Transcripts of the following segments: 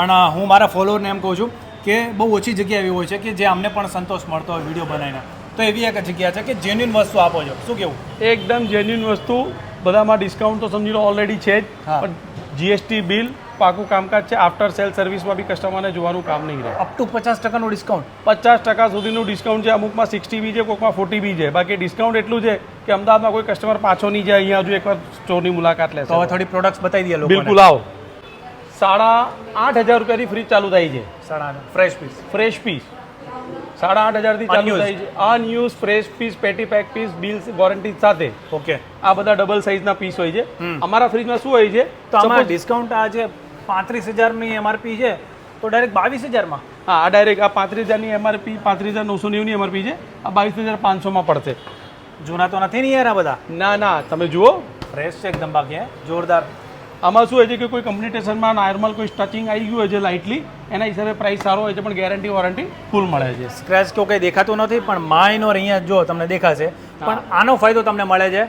પણ હું મારા ફોલોઅરને એમ કહું છું કે બહુ ઓછી જગ્યા એવી હોય છે કે જે અમને પણ સંતોષ મળતો હોય વિડીયો બનાવીને, તો એવી એક જગ્યા છે કે જેન્યુઇન વસ્તુ આપો છો. શું કેવું? એકદમ જેન્યુઇન વસ્તુ, બધામાં ડિસ્કાઉન્ટ તો સમજી લો ઓલરેડી છે જ, પણ જીએસટી બિલ પાકું કામકાજ છે. આફ્ટર સેલ સર્વિસમાં બી કસ્ટમરને જોવાનું કામ નહીં રહે. Up to 50% discount. 50% સુધીનું ડિસ્કાઉન્ટ છે. અમુકમાં 60 બી છે, કોઈકમાં 40 બી છે. બાકી ડિસ્કાઉન્ટ એટલું છે કે અમદાવાદમાં કોઈ કસ્ટમર પાછો નહીં જાય, અહીંયા હજુ એકવાર સ્ટોરની મુલાકાત લેશે. તો હવે થોડી પ્રોડક્ટ્સ બતાવી દઈએ લોકોને. બિલકુલ, આવો. 8,500 રૂપિયાથી ફ્રીજ ચાલુ થાય છે. Fresh piece. ફ્રેશ પીસ 8,500થી ચાલુ થાય છે. અનયુઝ ફ્રેશ પીસ, પેટી પેક પીસ, બિલ્સ વોરંટી સાથે. ઓકે. આ બધા ડબલ સાઇઝના પીસ હોય છે. અમારા ફ્રીજમાં શું હોય છે, તો આમાં ડિસ્કાઉન્ટ આ જે 35,000ની એમઆરપી છે તો ડાયરેક્ટ 22,000માં. હા, આ ડાયરેક્ટ આ 35,000ની એમઆરપી, 35,990ની એમઆરપી છે. આ 22,500માં પડશે. જૂના તો નથી ને યાર આ બધા? ના ના, તમે જુઓ ફ્રેશ છે એકદમ. બાકી જોરદાર. આમાં શું હોય છે કે કોઈ કમ્યુનિકેશનમાં નોર્મલ કોઈ ટચિંગ આવી ગયું હોય છે લાઇટલી, એના હિસાબે પ્રાઇસ સારો હોય છે, પણ ગેરંટી વોરંટી ફૂલ મળે છે. સ્ક્રેચ તો કંઈ દેખાતું નથી, પણ માઇનોર અહીંયા જો તમને દેખાશે. પણ આનો ફાયદો તમને મળે છે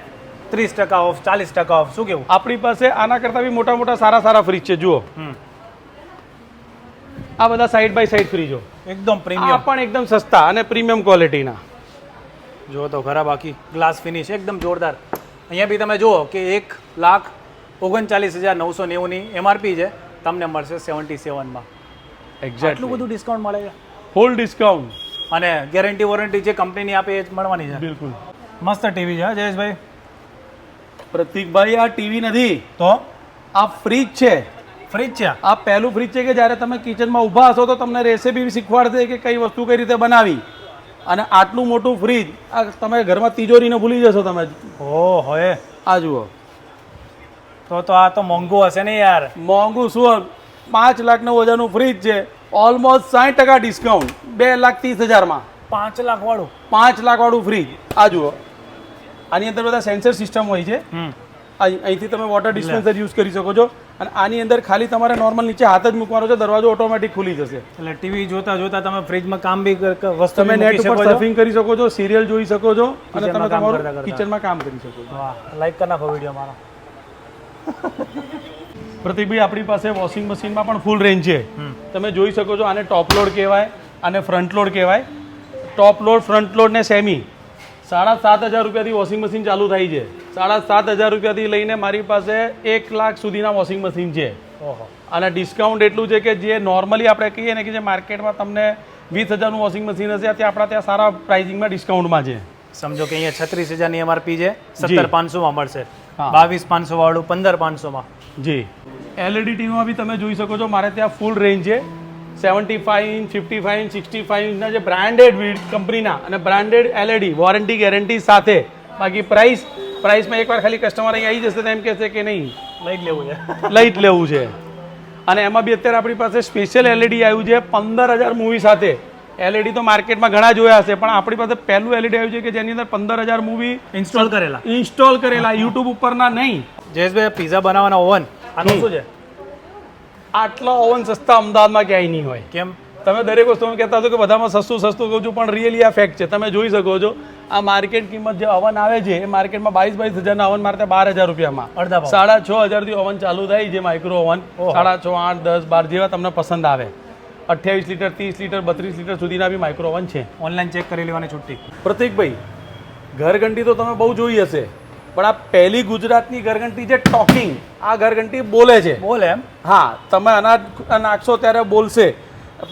30% ઓફ, 40% ઓફ. શું કેવું? આપણી પાસે આના કરતાં બી મોટા મોટા સારા ફ્રીજ છે. જુઓ, આ બધા સાઈડ બાય સાઈડ ફ્રીજો એકદમ પ્રીમિયમ, પણ એકદમ સસ્તા અને પ્રીમિયમ ક્વોલિટીના. જો તો ખરા, બાકી ગ્લાસ ફિનિશ એકદમ જોરદાર. અહીંયા બી તમે જુઓ કે 1,39,990ની એમઆરપી છે, તમને મળશે 77માં. એક્ઝેક્ટ. આટલું બધું ડિસ્કાઉન્ટ મળે છે. ફૂલ ડિસ્કાઉન્ટ અને ગેરંટી વોરંટી જે કંપનીની આપે એ જ મળવાની છે. બિલકુલ. મસ્ત ટીવી છે જયેશભાઈ. પ્રતિકભાઈ, આ ટીવી નથી, તો આ ફ્રીજ છે. ફ્રીજ છે. આ પહેલું ફ્રીજ છે કે જ્યારે તમે કિચનમાં ઊભા હશો તો તમને રેસીપી શીખવાડશે કે કઈ વસ્તુ કઈ રીતે બનાવી. અને આટલું મોટું ફ્રીજ, આ તમે ઘરમાં તિજોરીને ભૂલી જશો તમે. ઓ હોય. આ જુઓ. તો આ તો મોંઘું હશે ને યાર? મોંઘું શું, 5,09,000નું ફ્રીજ છે. ઓલમોસ્ટ 60% ડિસ્કાઉન્ટ, 2,30,000માં. 5 લાખ વાળું? 5 લાખ વાળું ફ્રીજ. આ જુઓ, આની અંદર બધા સેન્સર સિસ્ટમ હોય છે. અહીંથી તમે વોટર ડિસ્પેન્સર યુઝ કરી શકો છો. અને આની અંદર ખાલી તમારે નોર્મલ નીચે હાથ જ મૂકવાનો છે, દરવાજો ઓટોમેટિક ખુલી જશે. એટલે ટીવી જોતા જોતા તમે ફ્રીજમાં કામ બી વસ્તુ તમે નેટ ઉપર સર્ફિંગ કરી શકો છો, સિરિયલ જોઈ શકો છો, અને તમે તમારું કિચનમાં કામ કરી શકો છો. વાહ, લાઈક કરી નાખો વિડીયો મારો. પ્રતિકભાઈ, આપણી પાસે વોશિંગ મશીનમાં પણ ફૂલ રેન્જ છે. તમે જોઈ શકો છો. આને ટોપ લોડ કહેવાય, આને ફ્રન્ટ લોડ કહેવાય. ટોપ લોડ, ફ્રન્ટ લોડ ને સેમી 7,500 રૂપિયાથી વોશિંગ મશીન ચાલુ થાય છે. 7,500 રૂપિયાથી લઈને મારી પાસે 1 લાખ સુધીના વોશિંગ મશીન છે. અને ડિસ્કાઉન્ટ એટલું છે કે જે નોર્મલી આપણે કહીએ ને કે જે માર્કેટમાં તમને 20,000નું વોશિંગ મશીન હશે, ત્યાં આપણા ત્યાં સારા પ્રાઇઝિંગમાં ડિસ્કાઉન્ટમાં છે. સમજો કે અહીંયા 36,000ની એમઆરપી છે, 17,500માં મળશે. 22,500 વાળું 15,500માં. જી. એલઈડી ટીવીમાં બી તમે જોઈ શકો છો, મારે ત્યાં ફૂલ રેન્જ છે. 75 ઇંચ, 55 ઇંચ, 65 ઇંચના જે બ્રાન્ડેડ કંપનીના અને બ્રાન્ડેડ એલઈડી વોરંટી ગેરંટી સાથે. બાકી પ્રાઇસમાં એકવાર ખાલી કસ્ટમર અહીં આવી જશે તો એમ કહેશે કે નહીં, લઈ જ લેવું છે, લઈ જ લેવું છે. અને એમાં બી અત્યારે આપણી પાસે સ્પેશિયલ એલઈડી આવ્યું છે 15,000 મૂવી સાથે. એલઈડી તો માર્કેટમાં ઘણા જોયા હશે, પણ આપણી પાસે પહેલું એલઈડી આવ્યું છે કે જેની અંદર 15,000 મૂવી ઇન્સ્ટોલ કરેલા, યુટ્યુબ ઉપરના નહીં. જયેશભાઈ, પિઝા બનાવવાના ઓવન, આનું શું છે? આટલા ઓવન સસ્તા અમદાવાદમાં ક્યાંય નહીં હોય. કેમ? તમે દરેક વસ્તુ કહેતા હતો કે બધામાં સસ્તું કહું છું, પણ રિયલી આ ફેક્ટ છે. તમે જોઈ શકો છો, આ માર્કેટ કિંમત જે ઓવન આવે છે એ માર્કેટમાં 22,000ના ઓવન મારતા 12,000 રૂપિયામાં. 6,500થી ઓવન ચાલુ થાય છે. માઇક્રો ઓવન 6,500, 8, 10, 12 જેવા તમને પસંદ આવે. 28 લીટર, 30 લીટર, 32 લીટર સુધીના બી માઇક્રો ઓવન છે. ઓનલાઈન ચેક કરી લેવાની છુટ્ટી. પ્રતિકભાઈ, ઘરઘંટી તો તમે બહુ જોઈ હશે, પણ આ પહેલી ગુજરાતની ઘરઘંટી છે ટોકિંગ. આ ઘરઘંટી બોલે છે. બોલે એમ? હા. તમે અનાજ નાખશો ત્યારે બોલશે.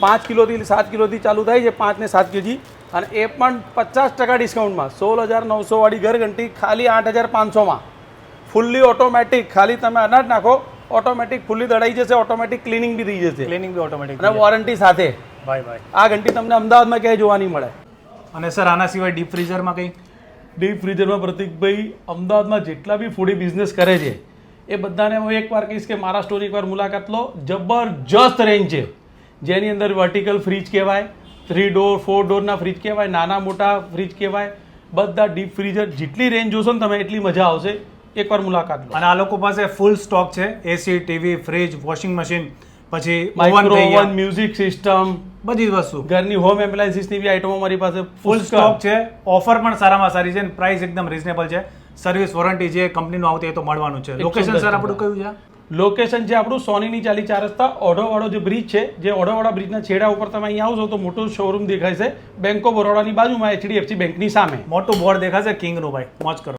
5 કિલોથી 7 કિલોથી ચાલુ થાય છે, 5 ને 7 કેજી. અને એ પણ 50% ડિસ્કાઉન્ટમાં. 16,900 વાળી ઘરઘંટી ખાલી 8,500માં. Fully automatic. ખાલી તમે અનાજ નાખો, ઓટોમેટિક ફૂલ્લી દળાઈ જશે, ઓટોમેટિક ક્લિનિંગ બી થઈ જશે. ક્લિનિંગ બી ઓટોમેટિક અને વોરંટી સાથે. ભાઈ આ ઘંટી તમને અમદાવાદમાં ક્યાંય જોવા નહીં મળે. અને સર, આના સિવાય ડીપ ફ્રીઝરમાં કંઈ? ડીપ ફ્રીઝરમાં પ્રતિકભાઈ, અમદાવાદમાં જેટલા બી ફૂડી બિઝનેસ કરે છે એ બધાને હું એકવાર કહીશ કે મારા સ્ટોરની એકવાર મુલાકાત લો. જબરજસ્ત રેન્જ છે, જેની અંદર વર્ટિકલ ફ્રીજ કહેવાય, 3 ડોર 4 ડોરના ફ્રીજ કહેવાય, નાના મોટા ફ્રીજ કહેવાય. બધા ડીપ ફ્રીઝર, જેટલી રેન્જ જોશો ને તમે એટલી મજા આવશે. એકવાર મુલાકાત લો. અને આ લોકો પાસે ફૂલ સ્ટોક છે. એસી, ટીવી, ફ્રીજ, વોશિંગ મશીન, પછી માઇક્રો ઓવન, મ્યુઝિક સિસ્ટમ, બધી વસ્તુ, ઘરની હોમ એપ્લાયન્સીસની બી આઇટમો મારી પાસે ફૂલ સ્ટોક છે. ઓફર પણ સારામાં સારી છે, પ્રાઇસ એકદમ રિઝનેબલ છે. સર્વિસ વોરંટી જે કંપનીનું આવતી એ તો મળવાનું છે. લોકેશન સર આપણું કયું છે? લોકેશન છે આપણું સોનીની ચાલી 4 રસ્તા ઓઢોવાળો જે બ્રિજ છે, જે ઓઢોવાળા બ્રિજના છેડા ઉપર તમે અહીંયા આવશો તો મોટું શોરૂમ દેખાય છે બેંક ઓફ બરોડાની બાજુમાં HDFC બેંકની સામે. મોટું બોર્ડ દેખાશે કિંગનું ભાઈ, મોજ કરો.